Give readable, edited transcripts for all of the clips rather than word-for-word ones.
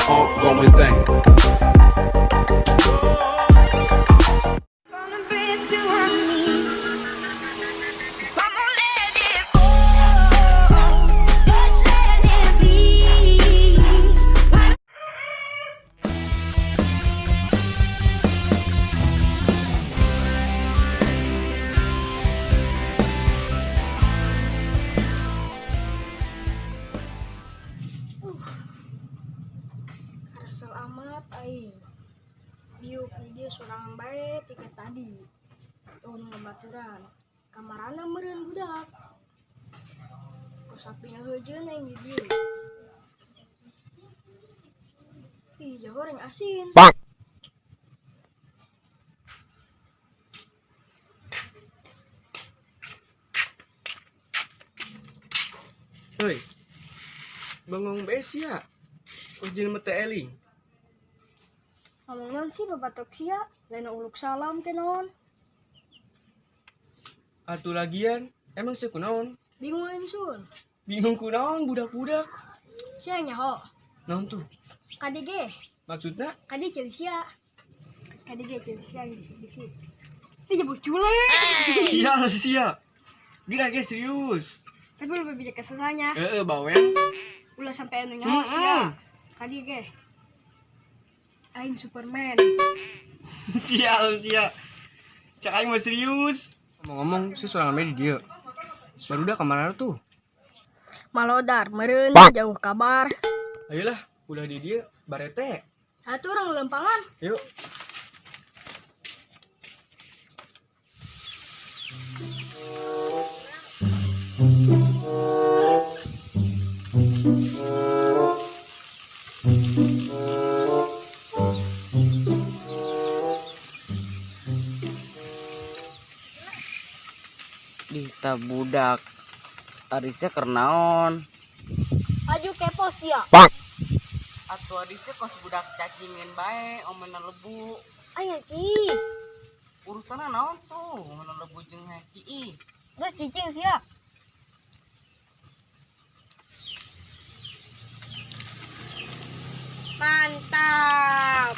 ongoing thing. Asal amat aing video seorang bae tiket tadi tuh ngebaturan kamarana meureun budak kos sampingna heujeun aing video ih jago goreng asin Hei, bengong besia, ujin mete eling. ngomong non sih babatok sia lain uluk salam ke naon Atu lagian, emang sih kunaon? bingung aing sun Bingung kunaon budak-budak. sia nyaho Naon tuh? KDG Maksudnya? kadi celi sia KDG celi sia bisik-bisik ti jebuk cule Sia. Gila ge serius. tapi lebih bijak keselanya Bawen. ulah sampai anu nyaho sia KDG aing Superman Sia. Cak aing mah serius. Ngomong-ngomong, si seorang di dia. Baru dah kemana tuh? malodar meureun jauh kabar Ayolah, udah di dia, barete. atuh urang lempangan Yuk. Dita budak Arisnya kernaon aju kepo sia atuh Arisnya kos budak cacingin bae omenan lebu aing ki urusanna naon tuh omenan lebu jeung heki geus cicing sia mantap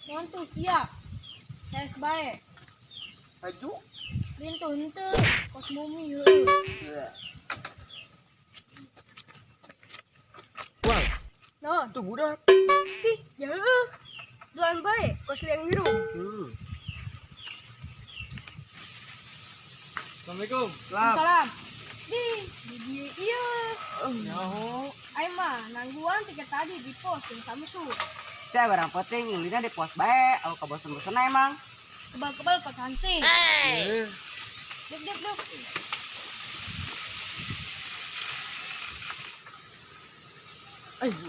Nonton sia, ses bae, aju lintu henteu, kos mumi heueuh. Wah, Non, tuh budak. ih jauh, duaan bae, kos liang biru. Assalamualaikum. Lap. Salam. Di iya. Nyaho. Aing mah nangguan tiket tadi di pos yang Samsu. saya barang penting ulina di pos bae aku kabosen-bosen emang Kebal-kebal kos hansing. Eh, Duk.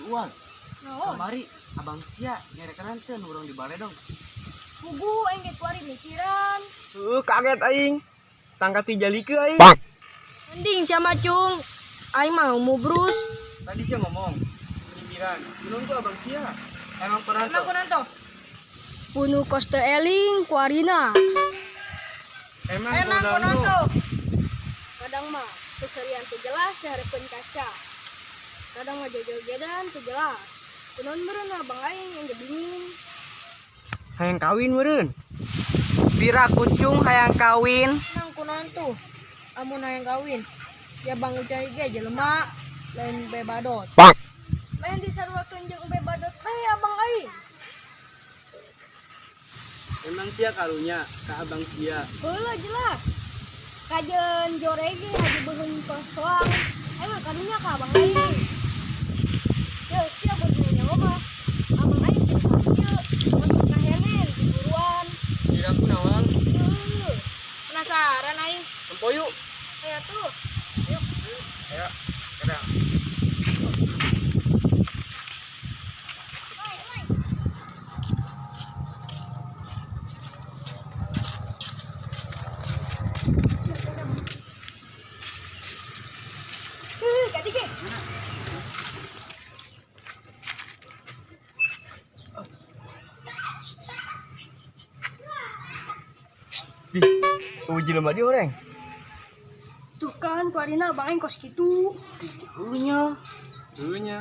uang Naon? kemari abang sia nyerekeran teh nurung di balai dong Bubu aing ge kuari mikiran. kaget aing. Tangkat tijalike aing. Mending sama cung. Aing mah mau brus. Tadi sih ngomong. Pikiran. Belum tuh abang sia. Emang pernah Emang tuh. kunanto? Punu kos teu eling kuarina. Emang kunanto? Kadang mah keserian teu jelas dihareupeun kaca. Kadang mah jojo-jodan teu jelas. Kunaon meureun abang aing yang gebingin. Hayang kawin meureun. Pira kucung hayang kawin Nang kunanto? Amun hayang kawin. Ya bang ucai ge jelema lain bebadot. Main disarwakeun jeung bebadot teh abang aing. Emang sia karunya ka abang sia. Heula jelas. Kajeun jorege haji beuheung kosong. Emang kadunya ka abang aing. Yo sia beureun nyawa mah. Abang aing teh kieu masuk ka henen di buruan. Kira kunaon? Penasaran aing. Tempo yuk. Aya tuh. Ayo, kadang. Kadige. Di, uji lemah dia orang. Tuh kan, ku Arina abang aing kos gitu. Jauhnya. Dulunya.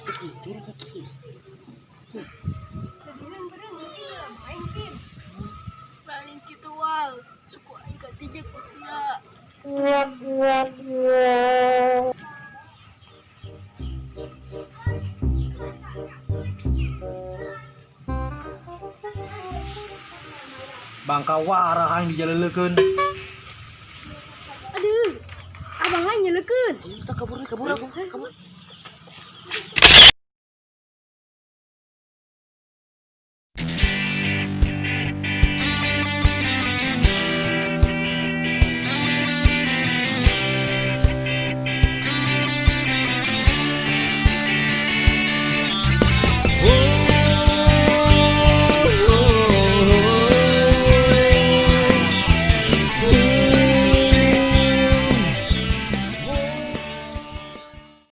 Sekicir kiki. Sedirin beren mungkin abang aing kin. Lain gitu wal. Suku aing ketiga kusia. Bangka wara yang dijalelekeun. Aduh, abang aing nyelekeun. Ayo kita kabur.